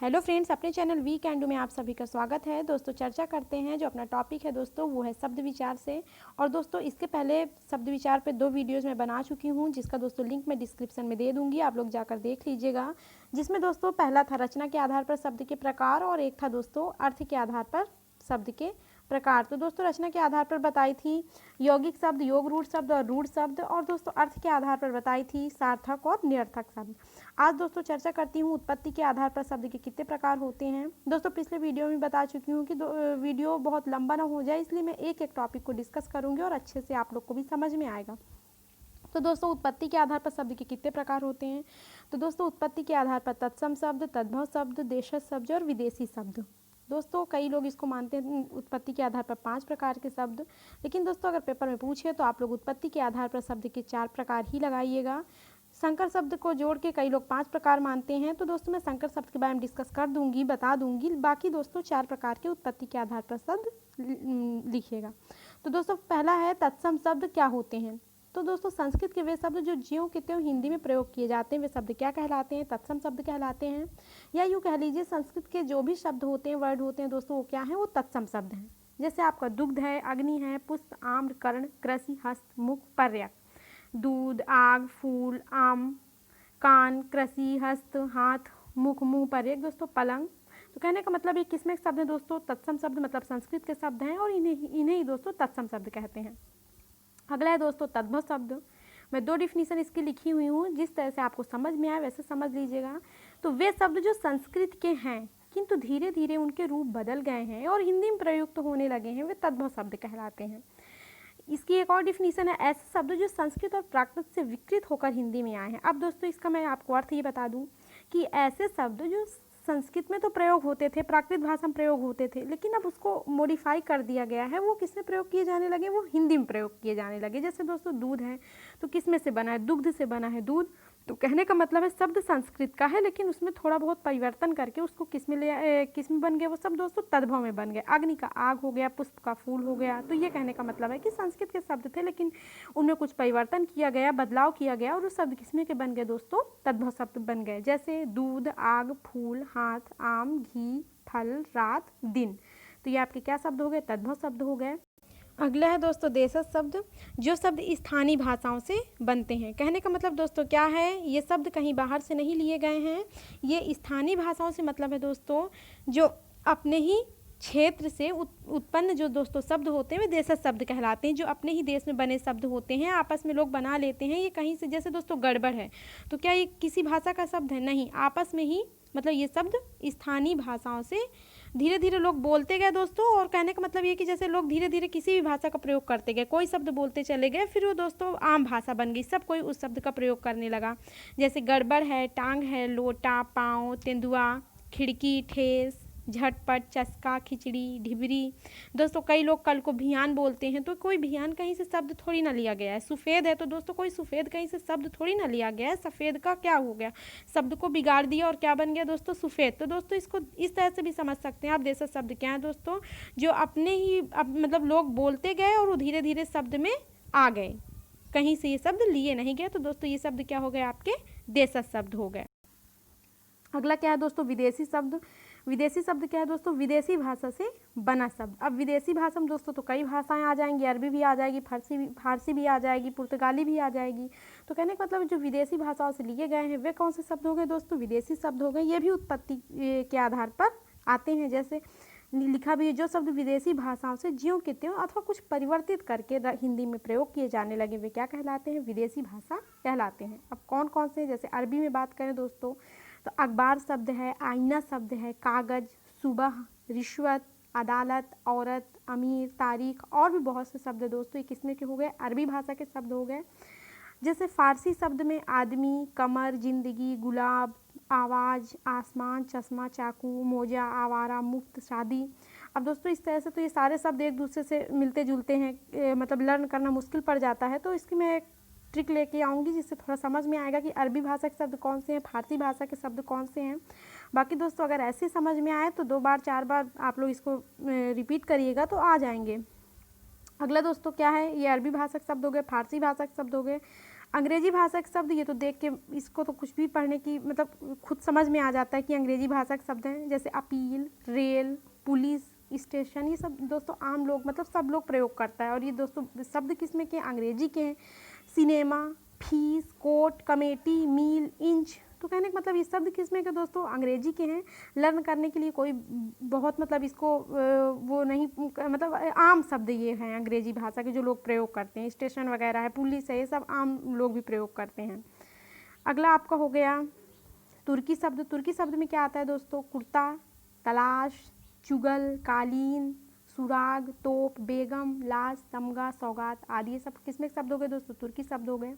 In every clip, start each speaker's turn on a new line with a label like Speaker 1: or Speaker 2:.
Speaker 1: Hello friends, अपने channel we can do में आप सभी का स्वागत है। दोस्तों चर्चा करते हैं, जो अपना टॉपिक है दोस्तों वो है शब्द विचार से। और दोस्तों इसके पहले शब्द विचार पे 2 वीडियोज़ मैं बना चुकी हूँ, जिसका दोस्तों लिंक मैं डिस्क्रिप्शन में दे दूँगी, आप लोग जाकर देख लीजिएगा। जिसमें दोस्तों पहला था रचना के आधार पर शब्द के प्रकार और एक था दोस्तों अर्थ के आधार पर शब्द के प्रकार। तो दोस्तों रचना के आधार पर बताई थी यौगिक शब्द, योग रूढ़ शब्द और रूढ़ शब्द, और दोस्तों अर्थ के आधार पर बताई थी सार्थक और निरर्थक शब्द। आज दोस्तों चर्चा करती हूँ उत्पत्ति के आधार पर शब्द के कितने प्रकार होते हैं। दोस्तों पिछले वीडियो में बता चुकी हूँ कि वीडियो बहुत लंबा ना हो जाए, इसलिए मैं एक एक टॉपिक को डिस्कस करूँगी और अच्छे से आप लोग को भी समझ में आएगा। तो दोस्तों उत्पत्ति के आधार पर शब्द के कितने प्रकार होते हैं। तो दोस्तों उत्पत्ति के आधार पर तत्सम शब्द, तद्भव शब्द, देशज शब्द और विदेशी शब्द। दोस्तों कई लोग इसको मानते हैं उत्पत्ति के आधार पर 5 प्रकार के शब्द, लेकिन दोस्तों अगर पेपर में पूछे तो आप लोग उत्पत्ति के आधार पर शब्द के 4 प्रकार ही लगाइएगा। संकर शब्द को जोड़ के कई लोग 5 प्रकार मानते हैं, तो दोस्तों मैं संकर शब्द के बारे में डिस्कस कर दूंगी, बता दूंगी। बाकी दोस्तों 4 प्रकार के उत्पत्ति के आधार पर शब्द लिखिएगा। तो दोस्तों पहला है तत्सम शब्द क्या होते हैं। तो दोस्तों संस्कृत के वे शब्द जो ज्यों के त्यों हिंदी में प्रयोग किए जाते हैं वे शब्द क्या कहलाते हैं, तत्सम शब्द कहलाते हैं। या यूँ कह लीजिए संस्कृत के जो भी शब्द होते हैं, वर्ड होते हैं दोस्तों, वो क्या है, वो तत्सम शब्द हैं। जैसे आपका दुग्ध है, अग्नि है, पुष्प, आम्र, कर्ण, कृषि, हस्त, मुख, पर्यक। दूध, आग, फूल, आम, कान, कृषि, हस्त, हाथ, मुख, मुंह, पर्यक। दोस्तों पलंग। तो कहने का मतलब ये किसमें शब्द है दोस्तों, तत्सम शब्द, मतलब संस्कृत के शब्द हैं और इन्हें ही दोस्तों तत्सम शब्द कहते हैं। अगला है दोस्तों तद्भव शब्द। मैं 2 डिफिनीशन इसकी लिखी हुई हूँ, जिस तरह से आपको समझ में आए वैसे समझ लीजिएगा। तो वे शब्द जो संस्कृत के हैं किंतु धीरे धीरे उनके रूप बदल गए हैं और हिंदी में प्रयुक्त होने लगे हैं, वे तद्भव शब्द कहलाते हैं। इसकी एक और डिफिनीशन है ऐसे शब्द जो संस्कृत और प्राकृत से विकृत होकर हिंदी में आए हैं। अब दोस्तों इसका मैं आपको अर्थ ये बता दूं कि ऐसे शब्द जो संस्कृत में तो प्रयोग होते थे, प्राकृत भाषा में प्रयोग होते थे, लेकिन अब उसको मॉडिफाई कर दिया गया है, वो किस में प्रयोग किए जाने लगे, वो हिंदी में प्रयोग किए जाने लगे। जैसे दोस्तों दूध है तो किस में से बना है, दुग्ध से बना है दूध। तो कहने का मतलब है शब्द संस्कृत का है, लेकिन उसमें थोड़ा बहुत परिवर्तन करके उसको किस में बन गया, वो सब दोस्तों तद्भव में बन गए। अग्नि का आग हो गया, पुष्प का फूल हो गया। तो ये कहने का मतलब है कि संस्कृत के शब्द थे, लेकिन उनमें कुछ परिवर्तन किया गया, बदलाव किया गया, और वो शब्द किसमें के बन गए दोस्तों, तद्भव शब्द बन गए। जैसे दूध, आग, फूल, हाथ, आम, घी, फल, रात, दिन। तो ये आपके क्या शब्द हो गए, तद्भव शब्द हो गए। अगला है दोस्तों देशज शब्द, जो शब्द स्थानीय भाषाओं से बनते हैं। कहने का मतलब दोस्तों क्या है, ये शब्द कहीं बाहर से नहीं लिए गए हैं, ये स्थानीय भाषाओं से मतलब है दोस्तों जो अपने ही क्षेत्र से उत्पन्न जो दोस्तों शब्द होते हैं वे देशज शब्द कहलाते हैं। जो अपने ही देश में बने शब्द होते हैं, आपस में लोग बना लेते हैं, ये कहीं से, जैसे दोस्तों गड़बड़ है तो क्या ये किसी भाषा का शब्द है, नहीं, आपस में ही, मतलब ये शब्द स्थानीय भाषाओं से धीरे धीरे लोग बोलते गए दोस्तों। और कहने का मतलब ये कि जैसे लोग धीरे धीरे किसी भी भाषा का प्रयोग करते गए, कोई शब्द बोलते चले गए, फिर वो दोस्तों आम भाषा बन गई, सब कोई उस शब्द का प्रयोग करने लगा। जैसे गड़बड़ है, टांग है, लोटा, पाँव, तेंदुआ, खिड़की, ठेस, झटपट, चस्का, खिचड़ी, ढिबरी। दोस्तों कई लोग कल को भियान बोलते हैं, तो कोई भियान कहीं से शब्द थोड़ी ना लिया गया है। सफ़ेद है तो दोस्तों कोई सफ़ेद कहीं से शब्द थोड़ी ना लिया गया है, सफ़ेद का क्या हो गया, शब्द को बिगाड़ दिया और क्या बन गया दोस्तों, सफ़ेद। तो दोस्तों इसको इस तरह से भी समझ सकते हैं आप, देशज शब्द क्या है दोस्तों, जो अपने ही मतलब लोग बोलते गए और वो धीरे धीरे शब्द में आ गए, कहीं से ये शब्द लिए नहीं गए। तो दोस्तों ये शब्द क्या हो गए, आपके देशज शब्द हो गए। अगला क्या है दोस्तों विदेशी शब्द। विदेशी शब्द क्या है दोस्तों, विदेशी भाषा से बना शब्द। अब विदेशी भाषा में दोस्तों तो कई भाषाएं आ जाएंगी, अरबी भी आ जाएगी, फारसी भी आ जाएगी, पुर्तगाली भी आ जाएगी। तो कहने का मतलब जो विदेशी भाषाओं से लिए गए हैं वे कौन से शब्द हो गए दोस्तों, विदेशी शब्द हो गए। ये भी उत्पत्ति के आधार पर आते हैं। जैसे लिखा भी है, जो शब्द विदेशी भाषाओं से ज्यों के त्यों अथवा कुछ परिवर्तित करके हिंदी में प्रयोग किए जाने लगे वे क्या कहलाते हैं, विदेशी भाषा कहलाते हैं। अब कौन कौन से, जैसे अरबी में बात करें दोस्तों तो अखबार शब्द है, आईना शब्द है, कागज़, सुबह, रिश्वत, अदालत, औरत, अमीर, तारीख, और भी बहुत से शब्द दोस्तों ये किसमें के हो गए, अरबी भाषा के शब्द हो गए। जैसे फारसी शब्द में आदमी, कमर, जिंदगी, गुलाब, आवाज़, आसमान, चश्मा, चाकू, मोजा, आवारा, मुफ्त, शादी। अब दोस्तों इस तरह से तो ये सारे शब्द एक दूसरे से मिलते जुलते हैं, मतलब लर्न करना मुश्किल पड़ जाता है। तो इसकी मैं एक ट्रिक लेके आऊँगी जिससे थोड़ा समझ में आएगा कि अरबी भाषा के शब्द कौन से हैं, फारसी भाषा के शब्द कौन से हैं। बाकी दोस्तों अगर ऐसे समझ में आए तो 2 बार 4 बार आप लोग इसको रिपीट करिएगा तो आ जाएंगे। अगला दोस्तों क्या है, ये अरबी भाषा के शब्द हो गए, फारसी भाषा के शब्द हो गए। अंग्रेजी भाषा के शब्द, ये तो देख के इसको तो कुछ भी पढ़ने की मतलब खुद समझ में आ जाता है कि अंग्रेजी भाषा के शब्द हैं, जैसे अपील, रेल, पुलिस स्टेशन, ये सब दोस्तों आम लोग मतलब सब लोग प्रयोग करता है। और ये दोस्तों शब्द किसमें के, अंग्रेजी के हैं। सिनेमा, फीस, कोर्ट, कमेटी, मील, इंच, तो कहने का मतलब ये शब्द किसमें के दोस्तों, अंग्रेजी के हैं। लर्न करने के लिए कोई बहुत मतलब इसको वो नहीं, मतलब आम शब्द ये हैं अंग्रेजी भाषा के जो लोग प्रयोग करते हैं। स्टेशन वगैरह है, पुलिस है, ये सब आम लोग भी प्रयोग करते हैं। अगला आपका हो गया तुर्की शब्द। तुर्की शब्द में क्या आता है दोस्तों, कुर्ता, तलाश, चुगल, कालीन, सुराग, तोप, बेगम, लाश, तमगा, सौगात आदि, ये सब किसमें शब्द हो गए दोस्तों, तुर्की शब्द हो गए।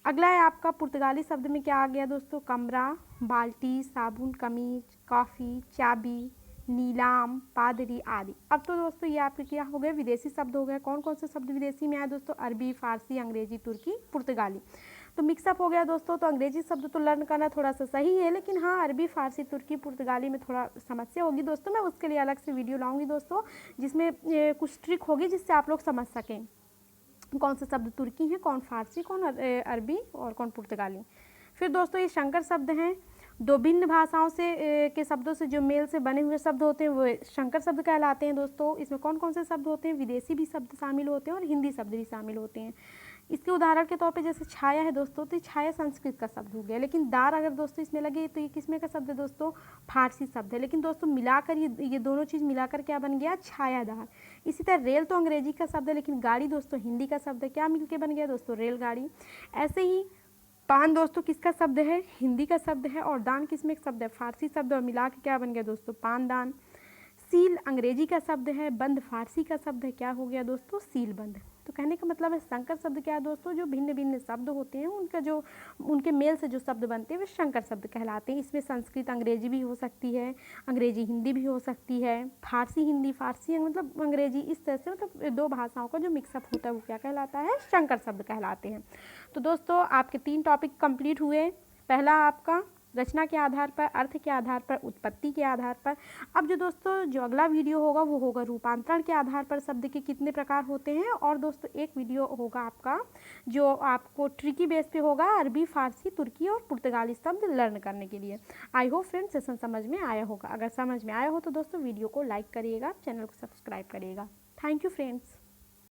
Speaker 1: अगला है आपका पुर्तगाली शब्द में क्या आ गया दोस्तों, कमरा, बाल्टी, साबुन, कमीज, कॉफ़ी, चाबी, नीलाम, पादरी आदि। अब तो दोस्तों ये आपके क्या हो गए, विदेशी शब्द हो गए। कौन कौन से शब्द विदेशी में आए दोस्तों, अरबी, फारसी, अंग्रेजी, तुर्की, पुर्तगाली। तो मिक्सअप हो गया दोस्तों। तो अंग्रेजी शब्द तो लर्न करना थोड़ा सा सही है, लेकिन हाँ अरबी, फारसी, तुर्की, पुर्तगाली में थोड़ा समस्या होगी दोस्तों। मैं उसके लिए अलग से वीडियो लाऊंगी दोस्तों, जिसमें कुछ ट्रिक होगी जिससे आप लोग समझ सकें कौन से शब्द तुर्की हैं, कौन फारसी, कौन अरबी और कौन पुर्तगाली। फिर दोस्तों ये शंकर शब्द हैं। दो भिन्न भाषाओं से के शब्दों से जो मेल से बने हुए शब्द होते हैं वो शंकर शब्द कहलाते हैं दोस्तों। इसमें कौन कौन से शब्द होते हैं, विदेशी भी शब्द शामिल होते हैं और हिंदी शब्द भी शामिल होते हैं। इसके उदाहरण के तौर पे जैसे छाया है दोस्तों, तो छाया संस्कृत का शब्द हो गया, लेकिन दार अगर दोस्तों इसमें लगे तो ये किसमें का शब्द है दोस्तों, फारसी शब्द है। लेकिन दोस्तों मिलाकर ये दोनों चीज़ मिलाकर क्या बन गया, छायादार। इसी तरह रेल तो अंग्रेजी का शब्द है, लेकिन गाड़ी दोस्तों हिंदी का शब्द है। क्या मिलके बन गया दोस्तों, रेलगाड़ी। ऐसे ही पान दोस्तों किसका शब्द है, हिंदी का शब्द है। और दान किसमें शब्द है, फारसी शब्द, और मिला के क्या बन गया दोस्तों, पानदान। सील अंग्रेजी का शब्द है, बंद फारसी का शब्द है, क्या हो गया दोस्तों, सील बंद। तो कहने का मतलब है संकर शब्द क्या है दोस्तों, जो भिन्न भिन्न शब्द होते हैं उनका जो उनके मेल से जो शब्द बनते हैं वे शंकर शब्द कहलाते हैं। इसमें संस्कृत अंग्रेजी भी हो सकती है, अंग्रेजी हिंदी भी हो सकती है, फारसी हिंदी, फारसी मतलब अंग्रेजी, इस तरह से मतलब दो भाषाओं का जो मिक्सअप होता है वो क्या कहलाता है, शंकर शब्द कहलाते हैं। तो दोस्तों आपके 3 टॉपिक कंप्लीट हुए। पहला आपका रचना के आधार पर, अर्थ के आधार पर, उत्पत्ति के आधार पर। अब जो दोस्तों जो अगला वीडियो होगा वो होगा रूपांतरण के आधार पर शब्द के कितने प्रकार होते हैं। और दोस्तों एक वीडियो होगा आपका जो आपको ट्रिकी बेस पे होगा, अरबी, फारसी, तुर्की और पुर्तगाली शब्द लर्न करने के लिए। आई होप फ्रेंड्स सेशन समझ में आया होगा। अगर समझ में आया हो तो दोस्तों वीडियो को लाइक करिएगा, चैनल को सब्सक्राइब करिएगा। Thank you friends.